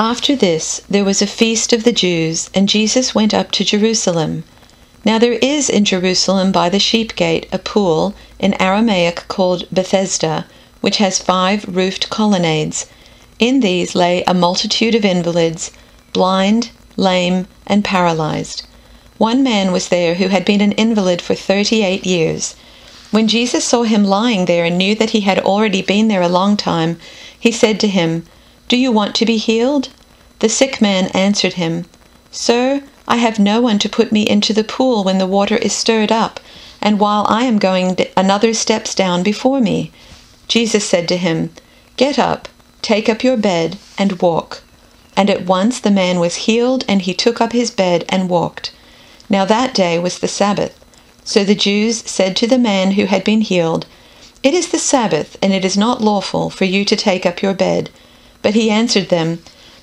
After this, there was a feast of the Jews, and Jesus went up to Jerusalem. Now there is in Jerusalem by the sheep gate a pool, in Aramaic called Bethesda, which has 5 roofed colonnades. In these lay a multitude of invalids, blind, lame, and paralyzed. One man was there who had been an invalid for 38 years. When Jesus saw him lying there and knew that he had already been there a long time, he said to him, "Do you want to be healed?" The sick man answered him, "Sir, I have no one to put me into the pool when the water is stirred up, and while I am going another steps down before me." Jesus said to him, "Get up, take up your bed, and walk." And at once the man was healed, and he took up his bed and walked. Now that day was the Sabbath. So the Jews said to the man who had been healed, "It is the Sabbath, and it is not lawful for you to take up your bed." But he answered them,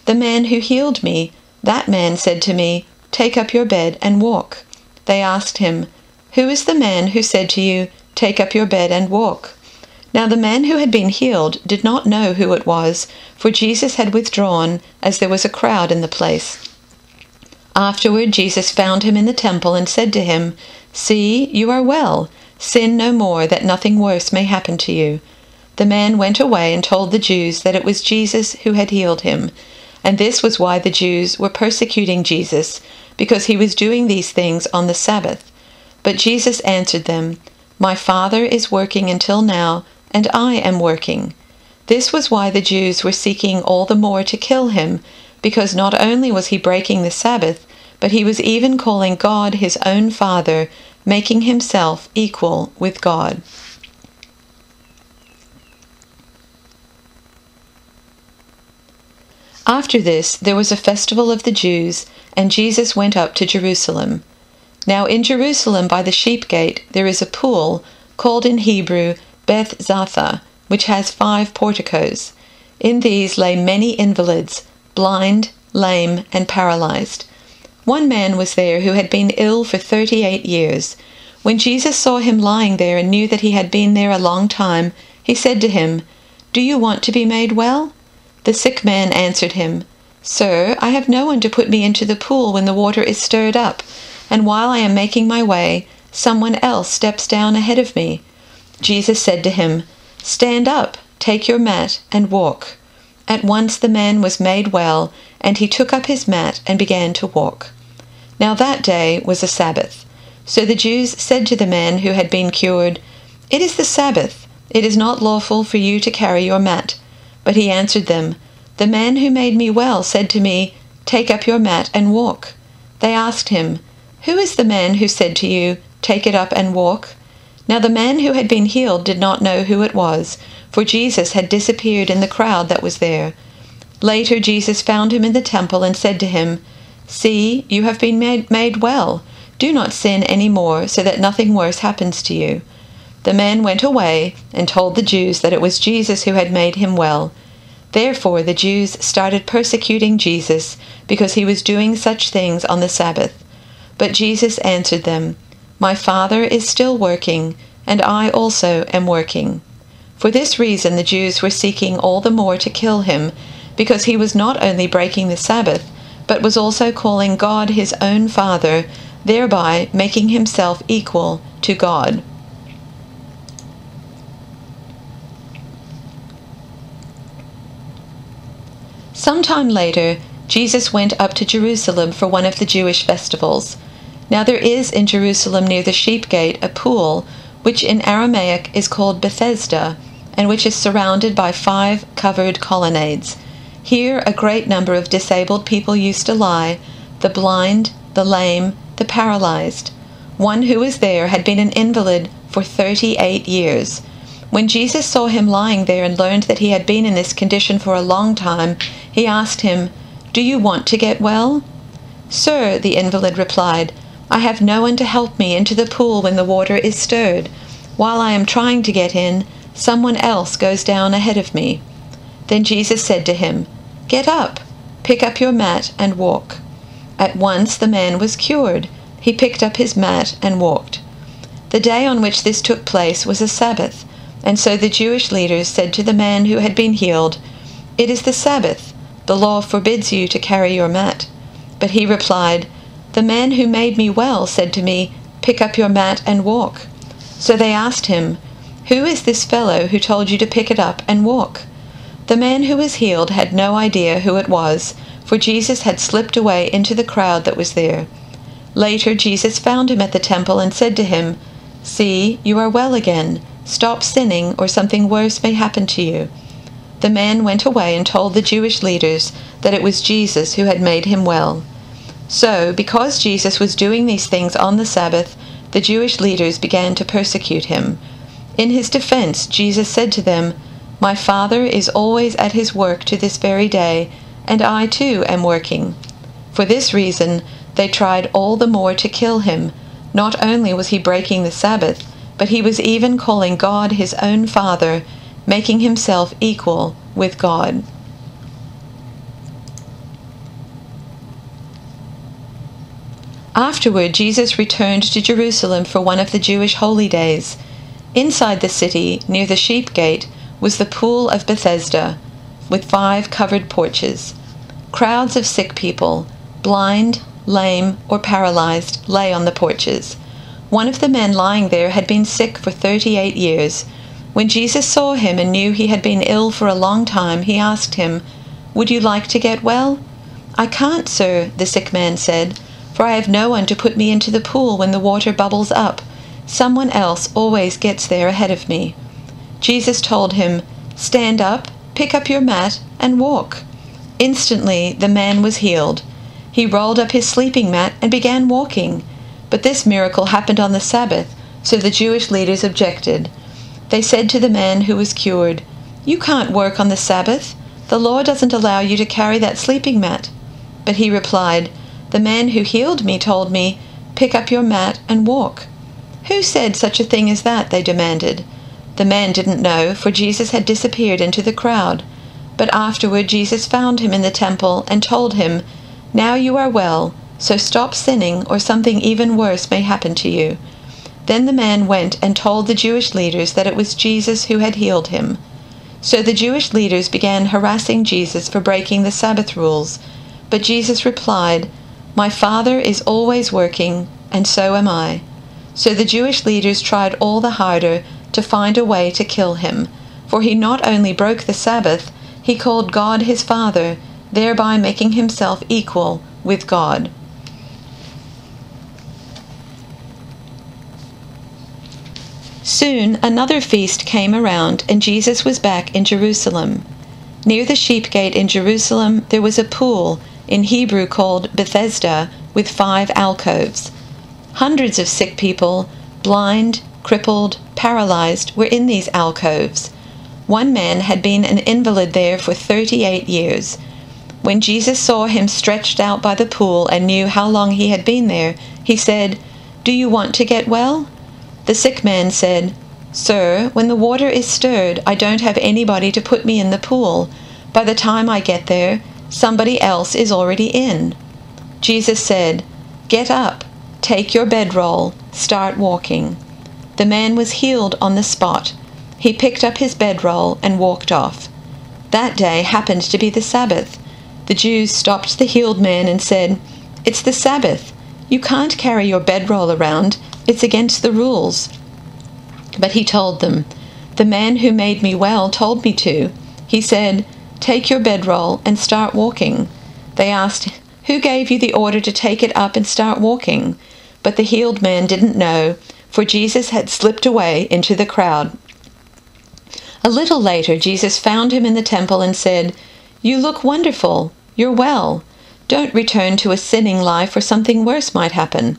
"The man who healed me, that man said to me, 'Take up your bed and walk.'" They asked him, "Who is the man who said to you, 'Take up your bed and walk'?" Now the man who had been healed did not know who it was, for Jesus had withdrawn, as there was a crowd in the place. Afterward Jesus found him in the temple and said to him, "See, you are well. Sin no more, that nothing worse may happen to you." The man went away and told the Jews that it was Jesus who had healed him. And this was why the Jews were persecuting Jesus, because he was doing these things on the Sabbath. But Jesus answered them, "My Father is working until now, and I am working." This was why the Jews were seeking all the more to kill him, because not only was he breaking the Sabbath, but he was even calling God his own Father, making himself equal with God. After this, there was a festival of the Jews, and Jesus went up to Jerusalem. Now in Jerusalem by the sheep gate there is a pool, called in Hebrew Beth Zatha, which has 5 porticos. In these lay many invalids, blind, lame, and paralyzed. One man was there who had been ill for 38 years. When Jesus saw him lying there and knew that he had been there a long time, he said to him, "Do you want to be made well?" The sick man answered him, "Sir, I have no one to put me into the pool when the water is stirred up, and while I am making my way, someone else steps down ahead of me." Jesus said to him, "Stand up, take your mat, and walk." At once the man was made well, and he took up his mat and began to walk. Now that day was a Sabbath. So the Jews said to the man who had been cured, "It is the Sabbath. It is not lawful for you to carry your mat." But he answered them, "The man who made me well said to me, 'Take up your mat and walk.'" They asked him, "Who is the man who said to you, 'Take it up and walk'?" Now the man who had been healed did not know who it was, for Jesus had disappeared in the crowd that was there. Later Jesus found him in the temple and said to him, "See, you have been made well. Do not sin any more, so that nothing worse happens to you." The man went away and told the Jews that it was Jesus who had made him well. Therefore the Jews started persecuting Jesus because he was doing such things on the Sabbath. But Jesus answered them, "My Father is still working, and I also am working." For this reason the Jews were seeking all the more to kill him, because he was not only breaking the Sabbath, but was also calling God his own Father, thereby making himself equal to God. Sometime later, Jesus went up to Jerusalem for one of the Jewish festivals. Now there is in Jerusalem near the sheep gate a pool, which in Aramaic is called Bethesda, and which is surrounded by 5 covered colonnades. Here a great number of disabled people used to lie, the blind, the lame, the paralyzed. One who was there had been an invalid for 38 years. When Jesus saw him lying there and learned that he had been in this condition for a long time, he asked him, "Do you want to get well?" "Sir," the invalid replied, "I have no one to help me into the pool when the water is stirred. While I am trying to get in, someone else goes down ahead of me." Then Jesus said to him, "Get up, pick up your mat and walk." At once the man was cured. He picked up his mat and walked. The day on which this took place was a Sabbath, and so the Jewish leaders said to the man who had been healed, "It is the Sabbath. The law forbids you to carry your mat." But he replied, "The man who made me well said to me, 'Pick up your mat and walk.'" So they asked him, "Who is this fellow who told you to pick it up and walk?" The man who was healed had no idea who it was, for Jesus had slipped away into the crowd that was there. Later, Jesus found him at the temple and said to him, "See, you are well again. Stop sinning, or something worse may happen to you." The man went away and told the Jewish leaders that it was Jesus who had made him well. So, because Jesus was doing these things on the Sabbath, the Jewish leaders began to persecute him. In his defense, Jesus said to them, "My Father is always at his work to this very day, and I too am working." For this reason, they tried all the more to kill him. Not only was he breaking the Sabbath, but he was even calling God his own Father, making himself equal with God. Afterward, Jesus returned to Jerusalem for one of the Jewish holy days. Inside the city, near the sheep gate, was the pool of Bethesda, with 5 covered porches. Crowds of sick people, blind, lame, or paralyzed, lay on the porches. One of the men lying there had been sick for 38 years. When Jesus saw him and knew he had been ill for a long time, he asked him, "Would you like to get well?" "I can't, sir," the sick man said, "for I have no one to put me into the pool when the water bubbles up. Someone else always gets there ahead of me." Jesus told him, "Stand up, pick up your mat, and walk." Instantly the man was healed. He rolled up his sleeping mat and began walking. But this miracle happened on the Sabbath, so the Jewish leaders objected. They said to the man who was cured, "You can't work on the Sabbath. The law doesn't allow you to carry that sleeping mat." But he replied, "The man who healed me told me, 'Pick up your mat and walk.'" "Who said such a thing as that?" they demanded. The man didn't know, for Jesus had disappeared into the crowd. But afterward Jesus found him in the temple and told him, "Now you are well, so stop sinning, or something even worse may happen to you." Then the man went and told the Jewish leaders that it was Jesus who had healed him. So the Jewish leaders began harassing Jesus for breaking the Sabbath rules. But Jesus replied, "My Father is always working, and so am I." So the Jewish leaders tried all the harder to find a way to kill him, for he not only broke the Sabbath, he called God his Father, thereby making himself equal with God. Soon another feast came around, and Jesus was back in Jerusalem. Near the sheep gate in Jerusalem there was a pool, in Hebrew called Bethesda, with 5 alcoves. Hundreds of sick people, blind, crippled, paralyzed, were in these alcoves. One man had been an invalid there for 38 years. When Jesus saw him stretched out by the pool and knew how long he had been there, he said, "Do you want to get well?" The sick man said, "Sir, when the water is stirred, I don't have anybody to put me in the pool. By the time I get there, somebody else is already in." Jesus said, "Get up, take your bedroll, start walking." The man was healed on the spot. He picked up his bedroll and walked off. That day happened to be the Sabbath. The Jews stopped the healed man and said, "It's the Sabbath. You can't carry your bedroll around. It's against the rules." But he told them, "The man who made me well told me to. He said, 'Take your bedroll and start walking.'" They asked, "Who gave you the order to take it up and start walking?" But the healed man didn't know, for Jesus had slipped away into the crowd. A little later, Jesus found him in the temple and said, "You look wonderful. You're well. Don't return to a sinning life, or something worse might happen."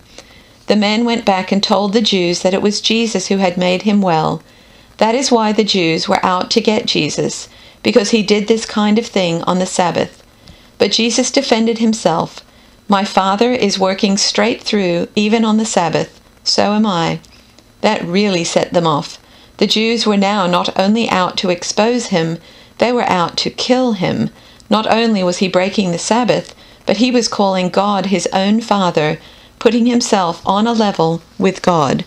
The man went back and told the Jews that it was Jesus who had made him well. That is why the Jews were out to get Jesus, because he did this kind of thing on the Sabbath. But Jesus defended himself. "My Father is working straight through, even on the Sabbath. So am I." That really set them off. The Jews were now not only out to expose him, they were out to kill him. Not only was he breaking the Sabbath, but he was calling God his own Father, putting himself on a level with God.